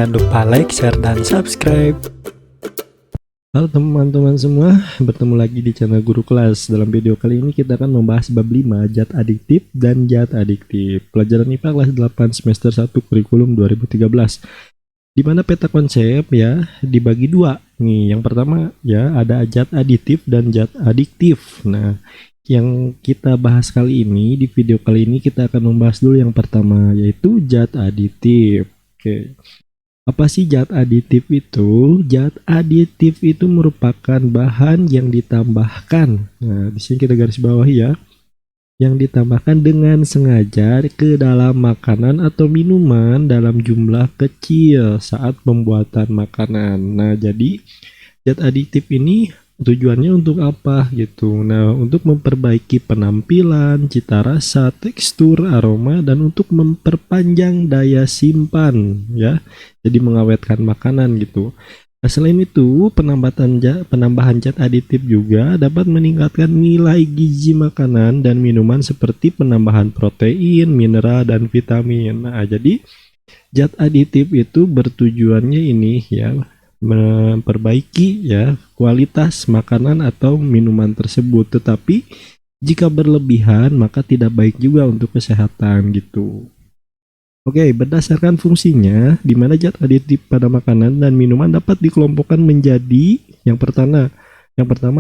Jangan lupa like, share, dan subscribe. Halo teman-teman semua, bertemu lagi di channel Guru Kelas. Dalam video kali ini kita akan membahas bab 5 zat adiktif dan zat adiktif. Pelajaran IPA kelas 8 semester 1 kurikulum 2013. Di mana peta konsep ya dibagi dua. Nih, yang pertama ya ada zat aditif dan zat adiktif. Nah, yang kita bahas kali ini di video kali ini kita akan membahas dulu yang pertama yaitu zat aditif. Oke. Apa sih zat aditif itu? Zat aditif itu merupakan bahan yang ditambahkan. Nah, di sini kita garis bawahi ya. Yang ditambahkan dengan sengaja ke dalam makanan atau minuman dalam jumlah kecil saat pembuatan makanan. Nah, jadi zat aditif ini tujuannya untuk apa gitu? Nah, untuk memperbaiki penampilan, cita rasa, tekstur, aroma, dan untuk memperpanjang daya simpan ya. Jadi mengawetkan makanan gitu. Nah, selain itu, penambahan zat aditif juga dapat meningkatkan nilai gizi makanan dan minuman seperti penambahan protein, mineral, dan vitamin. Nah, jadi zat aditif itu bertujuannya ini ya, memperbaiki ya kualitas makanan atau minuman tersebut, tetapi jika berlebihan maka tidak baik juga untuk kesehatan gitu. Oke, berdasarkan fungsinya, di mana zat aditif pada makanan dan minuman dapat dikelompokkan menjadi yang pertama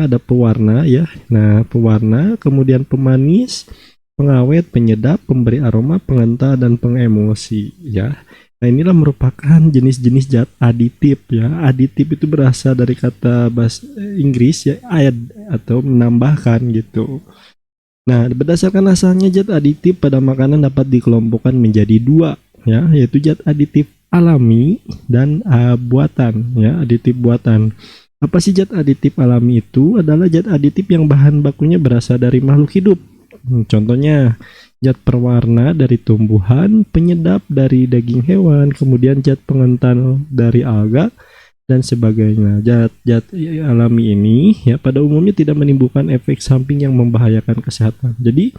ada pewarna ya. Nah, pewarna, kemudian pemanis, pengawet, penyedap, pemberi aroma, pengental, dan pengemosi ya. Nah, inilah merupakan jenis-jenis zat aditif ya. Aditif itu berasal dari kata bahasa Inggris ya, add atau menambahkan gitu. Nah, berdasarkan asalnya zat aditif pada makanan dapat dikelompokkan menjadi dua ya, yaitu zat aditif alami dan buatan ya, aditif buatan. Apa sih zat aditif alami itu? Adalah zat aditif yang bahan bakunya berasal dari makhluk hidup. Contohnya zat pewarna dari tumbuhan, penyedap dari daging hewan, kemudian zat pengental dari alga, dan sebagainya. Zat-zat alami ini ya pada umumnya tidak menimbulkan efek samping yang membahayakan kesehatan. Jadi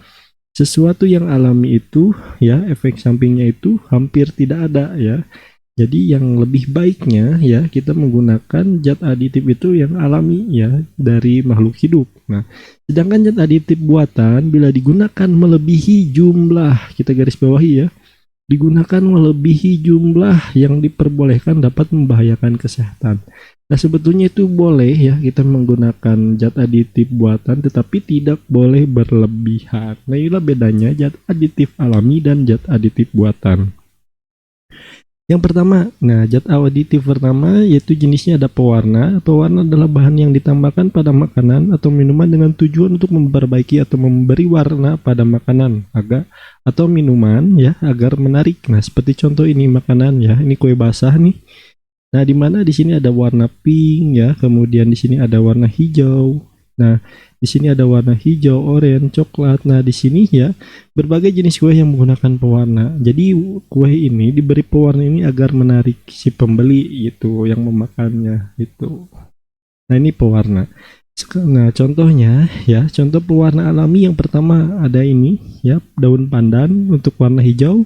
sesuatu yang alami itu ya efek sampingnya itu hampir tidak ada ya. Jadi yang lebih baiknya ya kita menggunakan zat aditif itu yang alami ya dari makhluk hidup. Nah, sedangkan zat aditif buatan bila digunakan melebihi jumlah, kita garis bawahi ya, digunakan melebihi jumlah yang diperbolehkan dapat membahayakan kesehatan. Nah, sebetulnya itu boleh ya kita menggunakan zat aditif buatan tetapi tidak boleh berlebihan. Nah, inilah bedanya zat aditif alami dan zat aditif buatan. Yang pertama, nah zat aditif pertama yaitu jenisnya ada pewarna. Pewarna adalah bahan yang ditambahkan pada makanan atau minuman dengan tujuan untuk memperbaiki atau memberi warna pada makanan atau minuman ya agar menarik. Nah, seperti contoh ini makanan ya, ini kue basah nih. Nah, di mana di sini ada warna pink ya, kemudian di sini ada warna hijau. Nah, di sini ada warna hijau, oranye, coklat. Nah, di sini ya berbagai jenis kue yang menggunakan pewarna. Jadi kue ini diberi pewarna ini agar menarik si pembeli itu yang memakannya itu. Nah, ini pewarna. Nah, contohnya ya, contoh pewarna alami yang pertama ada ini ya, daun pandan untuk warna hijau,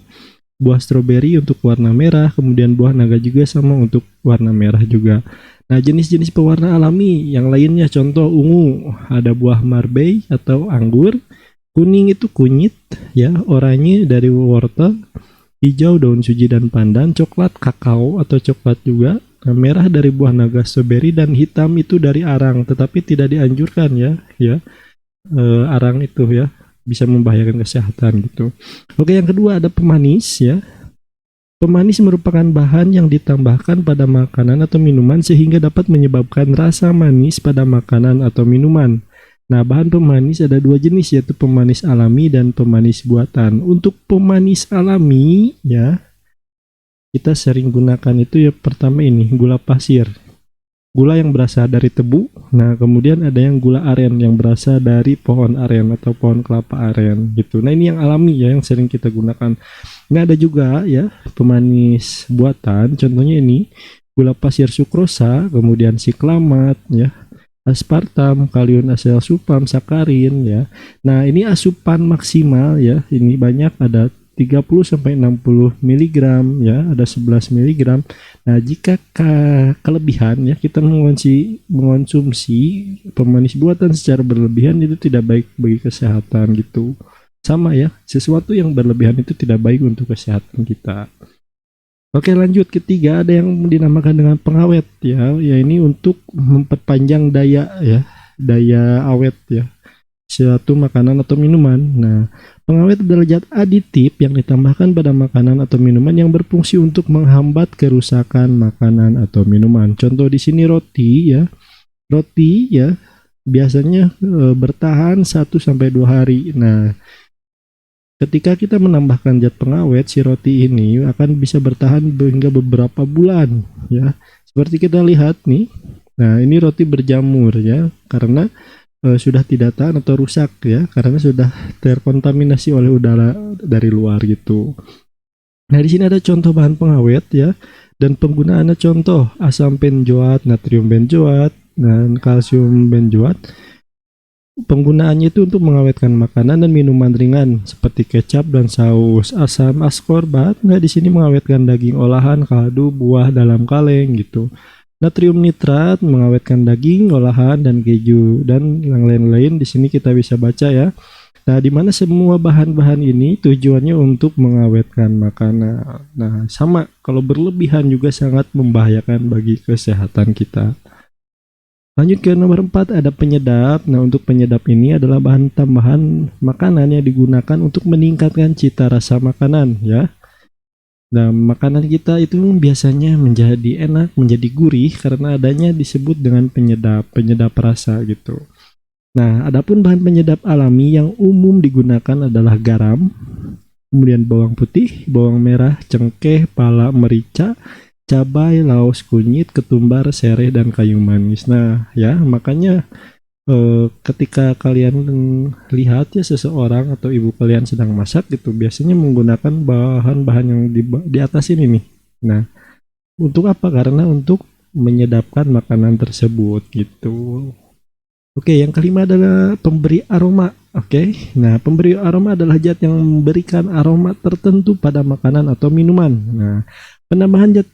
buah stroberi untuk warna merah, kemudian buah naga juga sama untuk warna merah juga. Nah, jenis-jenis pewarna alami yang lainnya contoh ungu, ada buah marbei atau anggur, kuning itu kunyit ya, oranye dari wortel, hijau daun suji dan pandan, coklat kakao atau coklat juga, nah, merah dari buah naga stroberi, dan hitam itu dari arang, tetapi tidak dianjurkan ya arang itu ya bisa membahayakan kesehatan gitu. Oke, yang kedua ada pemanis ya. Pemanis merupakan bahan yang ditambahkan pada makanan atau minuman sehingga dapat menyebabkan rasa manis pada makanan atau minuman. Nah, bahan pemanis ada dua jenis yaitu pemanis alami dan pemanis buatan. Untuk pemanis alami ya kita sering gunakan itu ya pertama ini gula pasir. Gula yang berasal dari tebu. Nah, kemudian ada yang gula aren yang berasal dari pohon aren atau pohon kelapa aren gitu. Nah, ini yang alami ya yang sering kita gunakan. Nah, ada juga ya pemanis buatan. Contohnya ini gula pasir sukrosa, kemudian siklamat ya, aspartam, kalium asesulfam, sakarin ya. Nah, ini asupan maksimal ya. Ini banyak ada 30 sampai 60 mg ya, ada 11 mg. Nah, jika kelebihan ya, kita mengonsumsi pemanis buatan secara berlebihan itu tidak baik bagi kesehatan gitu. Sama ya, sesuatu yang berlebihan itu tidak baik untuk kesehatan kita. Oke, lanjut. Ketiga, ada yang dinamakan dengan pengawet ya. Ya, ini untuk memperpanjang daya awet ya, suatu makanan atau minuman. Nah, pengawet adalah zat aditif yang ditambahkan pada makanan atau minuman yang berfungsi untuk menghambat kerusakan makanan atau minuman. Contoh di sini roti ya. Roti ya biasanya bertahan 1 sampai 2 hari. Nah, ketika kita menambahkan zat pengawet, si roti ini akan bisa bertahan hingga beberapa bulan ya. Seperti kita lihat nih. Nah, ini roti berjamur ya, karena sudah tidak tahan atau rusak ya, karena sudah terkontaminasi oleh udara dari luar gitu. Nah, di sini ada contoh bahan pengawet ya, dan penggunaannya contoh asam benzoat, natrium benzoat, dan kalsium benzoat. Penggunaannya itu untuk mengawetkan makanan dan minuman ringan seperti kecap dan saus. Asam askorbat di sini mengawetkan daging olahan, kaldu, buah dalam kaleng gitu. Natrium nitrat mengawetkan daging olahan dan keju, dan yang lain-lain di sini kita bisa baca ya. Nah, di mana semua bahan-bahan ini tujuannya untuk mengawetkan makanan. Nah, sama kalau berlebihan juga sangat membahayakan bagi kesehatan kita. Lanjut ke nomor 4, ada penyedap. Nah, untuk penyedap ini adalah bahan tambahan makanan yang digunakan untuk meningkatkan cita rasa makanan ya. Nah, makanan kita itu biasanya menjadi enak, menjadi gurih karena adanya disebut dengan penyedap rasa gitu. Nah, adapun bahan penyedap alami yang umum digunakan adalah garam, kemudian bawang putih, bawang merah, cengkeh, pala merica, cabai, laos kunyit, ketumbar, sereh, dan kayu manis. Nah, ya makanya ketika kalian lihat ya seseorang atau ibu kalian sedang masak gitu, biasanya menggunakan bahan-bahan yang di atas ini nih. Nah, untuk apa? Karena untuk menyedapkan makanan tersebut gitu. Oke, yang kelima adalah pemberi aroma. Oke, nah pemberi aroma adalah zat yang memberikan aroma tertentu pada makanan atau minuman. Nah, penambahan zat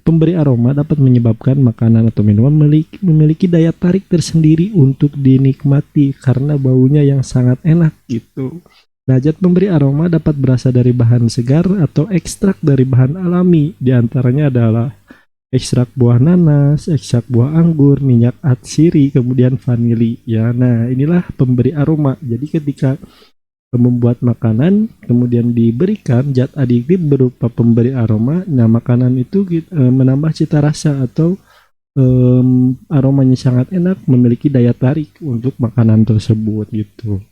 pemberi aroma dapat menyebabkan makanan atau minuman memiliki daya tarik tersendiri untuk dinikmati karena baunya yang sangat enak gitu. Nah, zat pemberi aroma dapat berasal dari bahan segar atau ekstrak dari bahan alami. Di antaranya adalah ekstrak buah nanas, ekstrak buah anggur, minyak atsiri, kemudian vanili. Ya, nah inilah pemberi aroma. Jadi ketika membuat makanan kemudian diberikan zat aditif berupa pemberi aroma, nah makanan itu menambah cita rasa atau aromanya sangat enak, memiliki daya tarik untuk makanan tersebut gitu.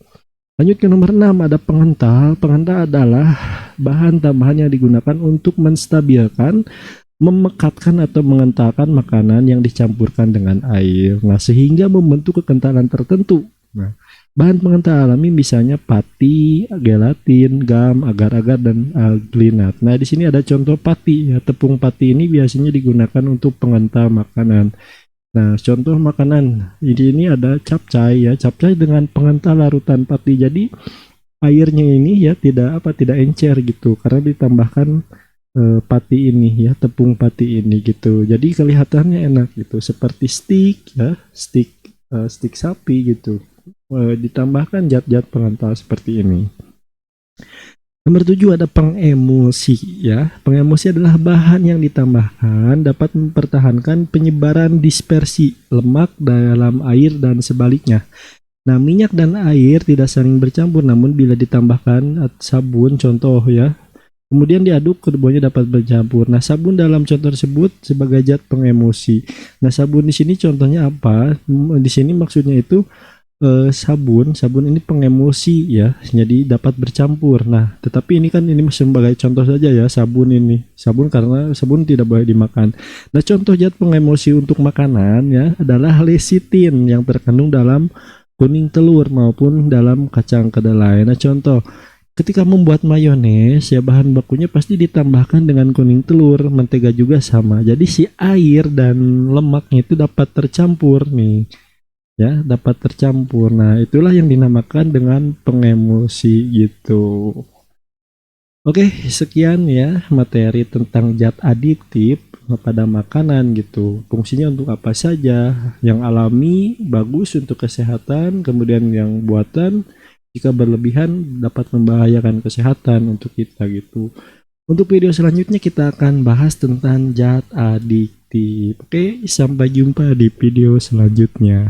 Lanjut ke nomor 6, ada pengental. Pengental adalah bahan tambahan yang digunakan untuk menstabilkan, memekatkan atau mengentalkan makanan yang dicampurkan dengan air. Nah, sehingga membentuk kekentalan tertentu. Nah, bahan pengental alami misalnya pati, gelatin, gam, agar-agar, dan alginat. Nah, di sini ada contoh pati ya. Tepung pati ini biasanya digunakan untuk pengental makanan. Nah, contoh makanan ini ada capcay ya. Capcay dengan pengental larutan pati. Jadi airnya ini ya tidak encer gitu karena ditambahkan pati ini ya, tepung pati ini gitu. Jadi kelihatannya enak gitu, seperti steak ya, steak sapi gitu. Ditambahkan zat-zat pengental seperti ini. Nomor 7 ada pengemulsi ya. Pengemulsi adalah bahan yang ditambahkan dapat mempertahankan penyebaran dispersi lemak dalam air dan sebaliknya. Nah, minyak dan air tidak saling bercampur, namun bila ditambahkan sabun contoh ya, kemudian diaduk, keduanya dapat bercampur. Nah, sabun dalam contoh tersebut sebagai zat pengemulsi. Nah, sabun di sini contohnya apa? Di sini maksudnya itu sabun ini pengemulsi ya, jadi dapat bercampur. Nah, tetapi ini sebagai contoh saja ya, sabun karena sabun tidak boleh dimakan. Nah, contoh zat pengemulsi untuk makanan ya adalah lecitin yang terkandung dalam kuning telur maupun dalam kacang kedelai. Nah, contoh ketika membuat mayones ya, bahan bakunya pasti ditambahkan dengan kuning telur, mentega juga sama. Jadi si air dan lemaknya itu dapat tercampur nih. Ya, dapat tercampur. Nah, itulah yang dinamakan dengan pengemulsi gitu. Oke, sekian ya materi tentang zat aditif pada makanan gitu. Fungsinya untuk apa saja? Yang alami bagus untuk kesehatan, kemudian yang buatan jika berlebihan dapat membahayakan kesehatan untuk kita gitu. Untuk video selanjutnya kita akan bahas tentang zat adiktif. Oke, sampai jumpa di video selanjutnya.